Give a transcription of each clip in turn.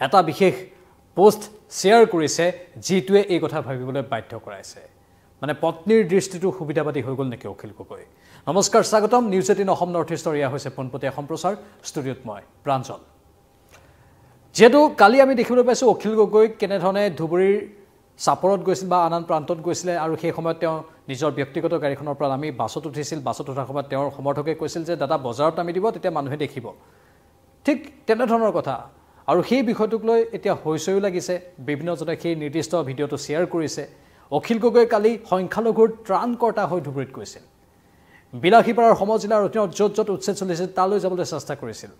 এটা বিশেষ post share কৰিছে যিটোৱে এই কথা ভাবিবলৈ বাধ্য কৰাইছে মানে পত্নীৰ দৃষ্টিটো সুবিধাবাদী হৈ গ'ল নেকি অখিল গগৈ নমস্কাৰ স্বাগতম নিউজ 18 অসম নৰ্থ ইষ্টৰ ইয়া হৈছে পোনপটীয়া সম্প্ৰচাৰ ষ্টুডিঅ'ত মই প্ৰাঞ্জল যেটো কালি আমি দেখিবলৈ পাইছো অখিল গগৈ কেনেধৰণে ধুবুৰীৰ সাপৰত গৈছিল বা আনন্দ প্ৰান্তত গৈছিল আৰু সেই সময়ত তেওঁ নিজৰ ব্যক্তিগত গাড়ীখনৰ পৰা নামি বাছত উঠিছিল বাছত উঠাৰ সময়ত তেওঁৰ সমৰ্থকে কৈছিল যে দাদা বজাৰত নামি দিব তেতিয়া মানুহে দেখিব ঠিক তেনেধৰণৰ কথা আৰু সেই বিষয়টোক লৈ এতিয়া হৈছয়ো লাগিছে বিভিন্নজনে সেই নিৰ্দিষ্ট ভিডিঅটো শ্বেয়াৰ কৰিছে অখিল গগৈ কালি সংখ্যালঘুৰ ত্ৰাণকৰ্তা হৈ ধুবুৰীত গৈছিল বিলাসীপাৰাৰ সমজিলাৰ অধীনত য'ত য'ত উচ্ছেদ চলিছিল তালৈ যাবলৈ চেষ্টা কৰিছিল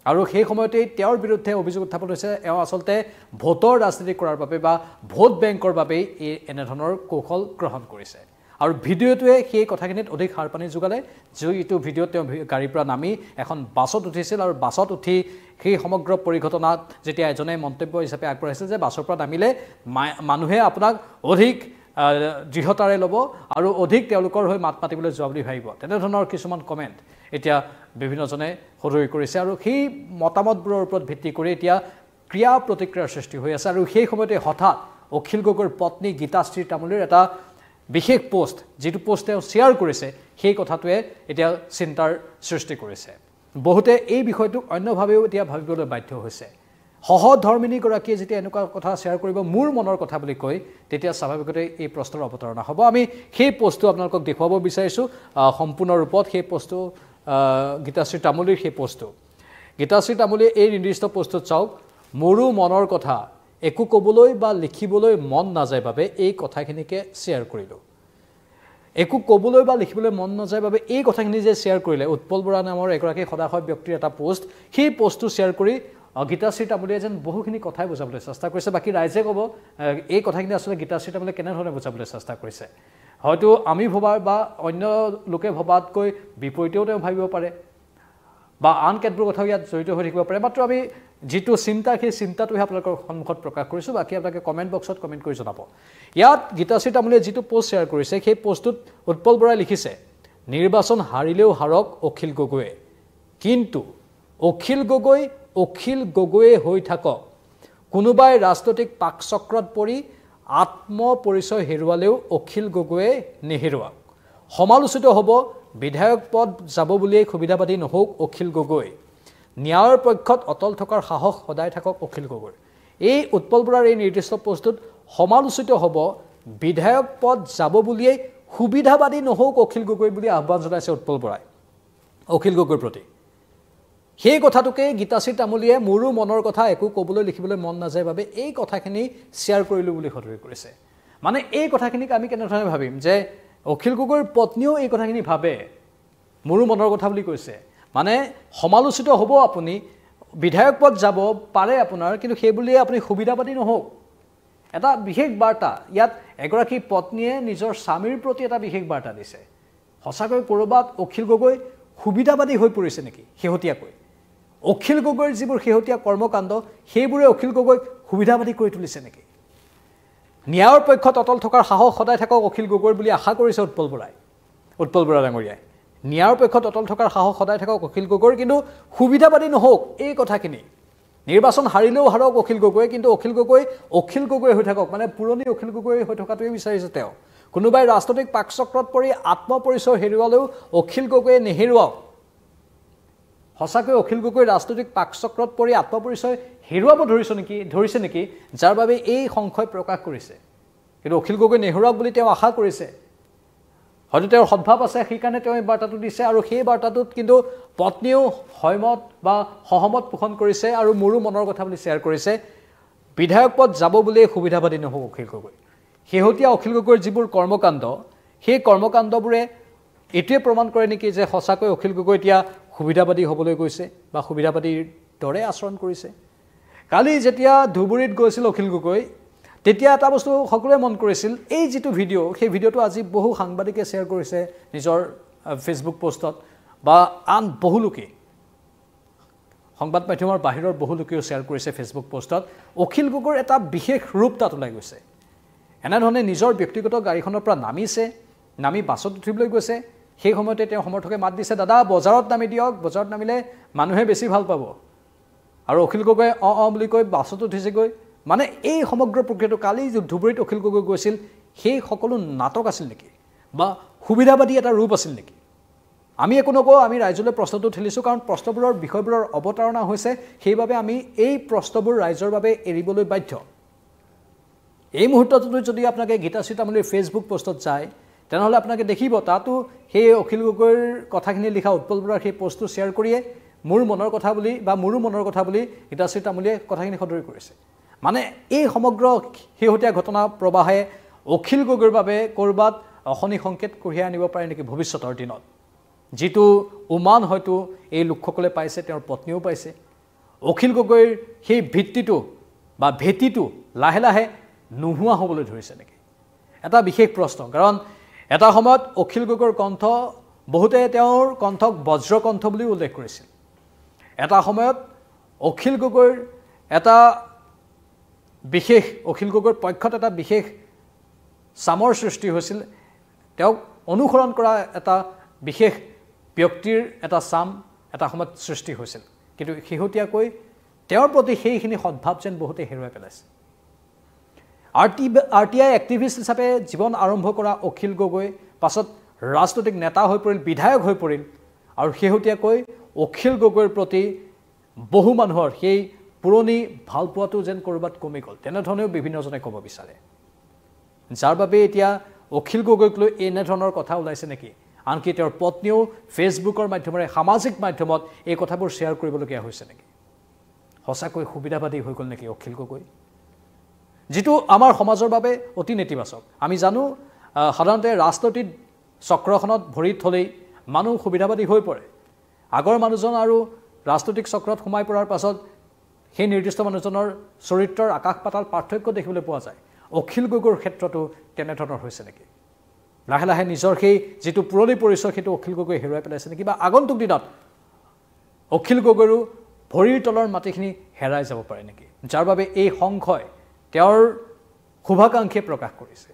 আৰু সেই সময়তে তেওঁৰ বিৰুদ্ধে অভিযোগ উত্থাপন হৈছে এওঁ আচলতে ভোটৰ ৰাজনীতি কৰাৰ বাবে বা ভোট বেংকৰ বাবে এই এনেধৰণৰ কৌশল গ্ৰহণ কৰিছে আৰু ভিডিঅ'টোৱে সেই কথাখিনিত অধিক সাৰপানী যোগালে যিটো ভিডিঅ'ত তেওঁ গাড়ীৰ পৰা নামি এখন বাছত উঠিছিল আৰু বাছত উঠি সেই সমগ্ৰ পৰিঘটনাত যেতিয়া এজনে মন্তব্য হিচাপে আগবঢ়াইছিল যে বাছৰ পৰা নামিলে মানুহে আপোনাক অধিক দৃঢ়তাৰে ল'ব আৰু অধিক তেওঁলোকৰ হৈ মাত মাতিবলৈ যোৱা বুলি ভাবিব তেনেধৰণৰ কিছুমান কমেণ্ট এতিয়া বিভিন্নজনে সদৰি কৰিছে আৰু সেই মতামতবোৰৰ ওপৰত ভিত্তি কৰি এতিয়া ক্ৰিয়া প্ৰতিক্ৰিয়াৰ সৃষ্টি হৈ আছে আৰু সেই সময়তে হঠাৎ অখিল গগৈৰ পত্নী গীতাশ্ৰী তামুলীৰ এটা বিশেষ পোষ্ট যিটো পোষ্ট তেওঁ শ্বেয়াৰ কৰিছে সেই কথাটোৱে এতিয়া চিন্তাৰ সৃষ্টি কৰিছে বহুতে এই বিষয়টোক অন্যভাৱেও এতিয়া ভাবিবলৈ বাধ্য হৈছে সহধৰ্মিনীগৰাকীয়ে যেতিয়া এনেকুৱা কথা শ্বেয়াৰ কৰিব মোৰ মনৰ কথা বুলি কৈ তেতিয়া স্বাভাৱিকতে এই প্ৰশ্নৰ অৱতাৰণা হ'ব আমি সেই পোষ্টটো আপোনালোকক দেখুৱাব বিচাৰিছোঁ সম্পূৰ্ণ ৰূপত সেই পোষ্টটো গীতাশ্ৰী তামুলীৰ সেই পোষ্টটো গীতাশ্ৰী তামুলীয়ে এই নিৰ্দিষ্ট পোষ্টটোত চাওক মোৰো মনৰ কথা একো ক'বলৈ বা লিখিবলৈ মন নাযায় বাবে এই কথাখিনিকে শ্বেয়াৰ কৰিলোঁ একো ক'বলৈ বা লিখিবলৈ মন নাযায় বাবে এই কথাখিনি যে শ্বেয়াৰ কৰিলে উৎপল বৰা নামৰ এগৰাকী সদাশয় ব্যক্তিৰ এটা পোষ্ট সেই পোষ্টটো শ্বেয়াৰ কৰি গীতাশ্ৰী তামুলীয়ে যেন বহুখিনি কথাই বুজাবলৈ চেষ্টা কৰিছে বাকী ৰাইজে ক'ব এই কথাখিনি আচলতে গীতাশ্ৰী তামুলীয়ে কেনেধৰণে বুজাবলৈ চেষ্টা কৰিছে হয়তো আমি ভবাৰ বা অন্য লোকে ভবাতকৈ বিপৰীতেও তেওঁ ভাবিব পাৰে বা আন কেতবোৰ কথাও ইয়াত জড়িত হৈ থাকিব পাৰে মাত্ৰ আমি যিটো চিন্তা সেই চিন্তাটোহে আপোনালোকৰ সন্মুখত প্ৰকাশ কৰিছোঁ বাকী আপোনালোকে কমেণ্ট বক্সত কমেণ্ট কৰি জনাব ইয়াত গীতাশ্ৰী তামুলীয়ে যিটো পোষ্ট শ্বেয়াৰ কৰিছে সেই পোষ্টটোত উৎপল বৰাই লিখিছে নিৰ্বাচন হাৰিলেও হাৰক অখিল গগৈয়ে কিন্তু অখিল গগৈয়ে হৈ থাকক কোনোবাই ৰাজনৈতিক পাকচক্ৰত পৰি আত্মপৰিচয় হেৰুৱালেও অখিল গগৈয়ে নেহেৰুৱাওক সমালোচিত হ'ব বিধায়ক পদ যাব বুলিয়েই সুবিধাবাদী নহওক অখিল গগৈ ন্যায়ৰ পক্ষত অটল থকাৰ সাহস সদায় থাকক অখিল গগৈ এই উৎপল বৰাৰ এই নিৰ্দিষ্ট পোষ্টটোত সমালোচিত হ'ব বিধায়ক পদ যাব বুলিয়েই সুবিধাবাদী নহওক অখিল গগৈ বুলি আহ্বান জনাইছে উৎপল বৰাই অখিল গগৈৰ প্ৰতি সেই কথাটোকে গীতাশ্ৰী তামুলীয়ে মোৰো মনৰ কথা একো ক'বলৈ লিখিবলৈ মন নাযায় বাবে এই কথাখিনি শ্বেয়াৰ কৰিলোঁ বুলি সদৰি কৰিছে মানে এই কথাখিনিক আমি কেনেধৰণে ভাবিম যে অখিল গগৈৰ পত্নীও এই কথাখিনি ভাবে মোৰো মনৰ কথা বুলি কৈছে মানে সমালোচিত হ'ব আপুনি বিধায়ক পদ যাব পাৰে আপোনাৰ কিন্তু সেই বুলিয়ে আপুনি সুবিধাবাদী নহওক এটা বিশেষ বাৰ্তা ইয়াত এগৰাকী পত্নীয়ে নিজৰ স্বামীৰ প্ৰতি এটা বিশেষ বাৰ্তা দিছে সঁচাকৈ ক'ৰবাত অখিল গগৈ সুবিধাবাদী হৈ পৰিছে নেকি শেহতীয়াকৈ অখিল গগৈৰ যিবোৰ শেহতীয়া কৰ্মকাণ্ড সেইবোৰে অখিল গগৈক সুবিধাবাদী কৰি তুলিছে নেকি ন্যায়ৰ পক্ষত অটল থকাৰ সাহস সদায় থাকক অখিল গগৈৰ বুলি আশা কৰিছে উৎপল বৰা ডাঙৰীয়াই ন্যায়ৰ পক্ষত অটল থকাৰ সাহস সদায় থাকক অখিল গগৈৰ কিন্তু সুবিধাবাদী নহওক এই কথাখিনি নিৰ্বাচন হাৰিলেও হাৰক অখিল গগৈ কিন্তু অখিল গগৈ হৈ থাকক মানে পুৰণি অখিল গগৈ হৈ থকাটোৱে বিচাৰিছে তেওঁ কোনোবাই ৰাজনৈতিক পাকচক্ৰত পৰি আত্মপৰিচয় হেৰুৱালেও অখিল গগৈয়ে নেহেৰুৱাওক সঁচাকৈ অখিল গগৈ ৰাজনৈতিক পাকচক্ৰত পৰি আত্মপৰিচয় হেৰুৱাব ধৰিছে নেকি যাৰ বাবে এই সংশয় প্ৰকাশ কৰিছে কিন্তু অখিল গগৈ নেহেৰুৱাওক বুলি তেওঁ আশা কৰিছে হয়তো তেওঁৰ সদ্ভাৱ আছে সেইকাৰণে তেওঁ এই বাৰ্তাটো দিছে আৰু সেই বাৰ্তাটোত কিন্তু পত্নীয়েও সহমত বা সহমত পোষণ কৰিছে আৰু মোৰো মনৰ কথা বুলি শ্বেয়াৰ কৰিছে বিধায়ক পদ যাব বুলিয়ে সুবিধাবাদী নহওক অখিল গগৈ শেহতীয়া অখিল গগৈৰ যিবোৰ কৰ্মকাণ্ড সেই কৰ্মকাণ্ডবোৰে এইটোৱে প্ৰমাণ কৰে নেকি যে সঁচাকৈ অখিল গগৈ এতিয়া সুবিধাবাদী হ'বলৈ গৈছে বা সুবিধাবাদীৰ দৰে আচৰণ কৰিছে কালি যেতিয়া ধুবুৰীত গৈছিল অখিল গগৈ তেতিয়া এটা বস্তু সকলোৱে মন কৰিছিল এই যিটো ভিডিঅ' সেই ভিডিঅ'টো আজি বহু সাংবাদিকে শ্বেয়াৰ কৰিছে নিজৰ ফেচবুক পোষ্টত বা আন বহু লোকে সংবাদ মাধ্যমৰ বাহিৰৰ বহু লোকেও শ্বেয়াৰ কৰিছে ফেচবুক পোষ্টত অখিল গগৈৰ এটা বিশেষ ৰূপ তাত ওলাই গৈছে এনেধৰণে নিজৰ ব্যক্তিগত গাড়ীখনৰ পৰা নামি বাছত উঠিবলৈ গৈছে সেই সময়তে তেওঁ সমৰ্থকে মাত দিছে দাদা বজাৰত নামি দিয়ক বজাৰত নামিলে মানুহে বেছি ভাল পাব আৰু অখিল গগৈয়ে বুলি কৈ বাছত উঠিছেগৈ মানে এই সমগ্ৰ প্ৰক্ৰিয়াটো কালি যে ধুবুৰীত অখিল গগৈ গৈছিল সেই সকলো নাটক আছিল নেকি বা সুবিধাবাদী এটা ৰূপ আছিল নেকি আমি একো নকওঁ আমি ৰাইজলৈ প্ৰশ্নটো ঠেলিছোঁ কাৰণ প্ৰশ্নবোৰৰ বিষয়বোৰৰ অৱতাৰণা হৈছে সেইবাবে আমি এই প্ৰশ্নবোৰ ৰাইজৰ বাবে এৰিবলৈ বাধ্য এই মুহূৰ্তত যদি আপোনালোকে গীতাশ্ৰী তামুলীৰ ফেচবুক পোষ্টত যায় তেনেহ'লে আপোনালোকে দেখিব তাতো সেই অখিল গগৈৰ কথাখিনি লিখা উৎপল বৰাৰ সেই পোষ্টটো শ্বেয়াৰ কৰিয়ে মোৰ মনৰ কথা বুলি বা মোৰো মনৰ কথা বুলি গীতাশ্ৰী তামুলীয়ে কথাখিনি সদৰি কৰিছে মানে এই সমগ্ৰ শেহতীয়া ঘটনা প্ৰবাহে অখিল গগৈৰ বাবে ক'ৰবাত অশনি সংকেত কঢ়িয়াই আনিব পাৰে নেকি ভৱিষ্যতৰ দিনত যিটো উমান হয়তো এই লোকসকলে পাইছে তেওঁৰ পত্নীও পাইছে অখিল গগৈৰ সেই ভিত্তিটো বা ভেটিটো লাহে লাহে নোহোৱা হ'বলৈ ধৰিছে নেকি এটা বিশেষ প্ৰশ্ন কাৰণ এটা সময়ত অখিল গগৈৰ কণ্ঠ বহুতে তেওঁৰ কণ্ঠক বজ্ৰকণ্ঠ বুলি উল্লেখ কৰিছিল এটা সময়ত অখিল গগৈৰ এটা বিশেষ অখিল গগৈৰ পক্ষত এটা বিশেষ চামৰ সৃষ্টি হৈছিল তেওঁক অনুসৰণ কৰা এটা বিশেষ ব্যক্তিৰ এটা চাম এটা সময়ত সৃষ্টি হৈছিল কিন্তু শেহতীয়াকৈ তেওঁৰ প্ৰতি সেইখিনি সদ্ভাৱ যেন বহুতে হেৰুৱাই পেলাইছে RTI এক্টিভিষ্ট হিচাপে জীৱন আৰম্ভ কৰা অখিল গগৈ পাছত ৰাজনৈতিক নেতা হৈ পৰিল বিধায়ক হৈ পৰিল আৰু শেহতীয়াকৈ অখিল গগৈৰ প্ৰতি বহু মানুহৰ সেই পুৰণি ভালপোৱাটো যেন ক'ৰবাত কমি গ'ল তেনেধৰণেও বিভিন্নজনে ক'ব বিচাৰে যাৰ বাবে এতিয়া অখিল গগৈক লৈ এনেধৰণৰ কথা ওলাইছে নেকি আনকি তেওঁৰ পত্নীও ফেচবুকৰ মাধ্যমেৰে সামাজিক মাধ্যমত এই কথাবোৰ শ্বেয়াৰ কৰিবলগীয়া হৈছে নেকি সঁচাকৈ সুবিধাবাদী হৈ গ'ল নেকি অখিল গগৈ যিটো আমাৰ সমাজৰ বাবে অতি নেতিবাচক আমি জানো সাধাৰণতে ৰাজনৈতিক চক্ৰখনত ভৰি থলেই মানুহ সুবিধাবাদী হৈ পৰে আগৰ মানুহজন আৰু ৰাজনৈতিক চক্ৰত সোমাই পৰাৰ পাছত সেই নিৰ্দিষ্ট মানুহজনৰ চৰিত্ৰৰ আকাশ পাতাল পাৰ্থক্য দেখিবলৈ পোৱা যায় অখিল গগৈৰ ক্ষেত্ৰতো তেনেধৰণৰ হৈছে নেকি লাহে লাহে নিজৰ সেই যিটো পুৰণি পৰিচয় সেইটো অখিল গগৈ হেৰুৱাই পেলাইছে নেকি বা আগন্তুক দিনত অখিল গগৈৰো ভৰিৰ তলৰ মাটিখিনি হেৰাই যাব পাৰে নেকি যাৰ বাবে এই সংশয় তেওঁৰ শুভাকাংক্ষীয়ে প্ৰকাশ কৰিছে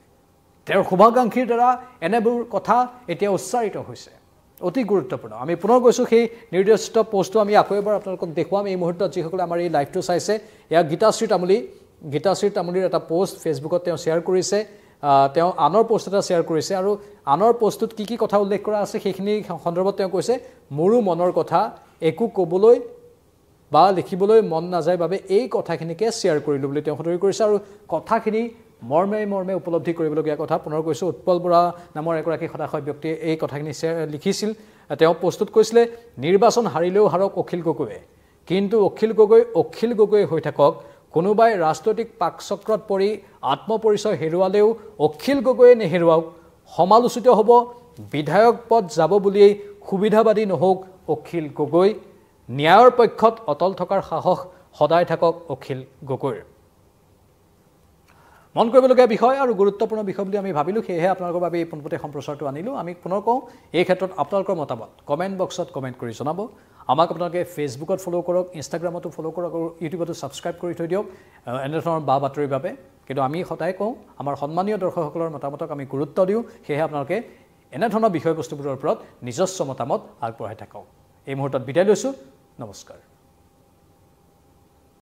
তেওঁৰ শুভাকাংক্ষীৰ দ্বাৰা এনেবোৰ কথা এতিয়া উচ্চাৰিত হৈছে অতি গুৰুত্বপূৰ্ণ আমি পুনৰ কৈছোঁ সেই নিৰ্দিষ্ট পোষ্টটো আমি আকৌ এবাৰ আপোনালোকক দেখুৱাম এই মুহূৰ্তত যিসকলে আমাৰ এই লাইভটো চাইছে এয়া গীতাশ্ৰী তামুলীৰ এটা পোষ্ট ফেচবুকত তেওঁ শ্বেয়াৰ কৰিছে তেওঁ আনৰ পোষ্ট এটা শ্বেয়াৰ কৰিছে আৰু আনৰ পোষ্টটোত কি কি কথা উল্লেখ কৰা আছে সেইখিনি সন্দৰ্ভত তেওঁ কৈছে মোৰো মনৰ কথা একো ক'বলৈ বা লিখিবলৈ মন নাযায় বাবে এই কথাখিনিকে শ্বেয়াৰ কৰিলোঁ বুলি তেওঁ সদৰি কৰিছে আৰু কথাখিনি মৰ্মে উপলব্ধি কৰিবলগীয়া কথা পুনৰ কৈছোঁ উৎপল বৰা নামৰ এগৰাকী সদাশয় ব্যক্তিয়ে এই কথাখিনি লিখিছিল তেওঁ পোষ্টত কৈছিলে নিৰ্বাচন হাৰিলেও হাৰক অখিল গগৈয়ে কিন্তু অখিল গগৈ হৈ থাকক কোনোবাই ৰাজনৈতিক পাকচক্ৰত পৰি আত্মপৰিচয় হেৰুৱালেও অখিল গগৈয়ে নেহেৰুৱাওক সমালোচিত হ'ব বিধায়ক পদ যাব বুলিয়েই সুবিধাবাদী নহওক অখিল গগৈ ন্যায়ৰ পক্ষত অটল থকাৰ সাহস সদায় থাকক অখিল গগৈৰ মন কৰিবলগীয়া বিষয় আৰু গুৰুত্বপূৰ্ণ বিষয় বুলি আমি ভাবিলোঁ সেয়েহে আপোনালোকৰ বাবে এই পোনপটীয়া সম্প্ৰচাৰটো আনিলোঁ আমি পুনৰ কওঁ এই ক্ষেত্ৰত আপোনালোকৰ মতামত কমেণ্ট বক্সত কমেণ্ট কৰি জনাব আমাক আপোনালোকে ফেচবুকত ফ'ল' কৰক ইনষ্টাগ্ৰামতো ফ'ল' কৰক আৰু ইউটিউবতো ছাবস্ক্ৰাইব কৰি থৈ দিয়ক এনেধৰণৰ বা বাতৰিৰ বাবে কিন্তু আমি সদায় কওঁ আমাৰ সন্মানীয় দৰ্শকসকলৰ মতামতক আমি গুৰুত্ব দিওঁ সেয়েহে আপোনালোকে এনেধৰণৰ বিষয়বস্তুবোৰৰ ওপৰত নিজস্ব মতামত আগবঢ়াই থাকক এই মুহূৰ্তত বিদায় লৈছোঁ নমস্কাৰ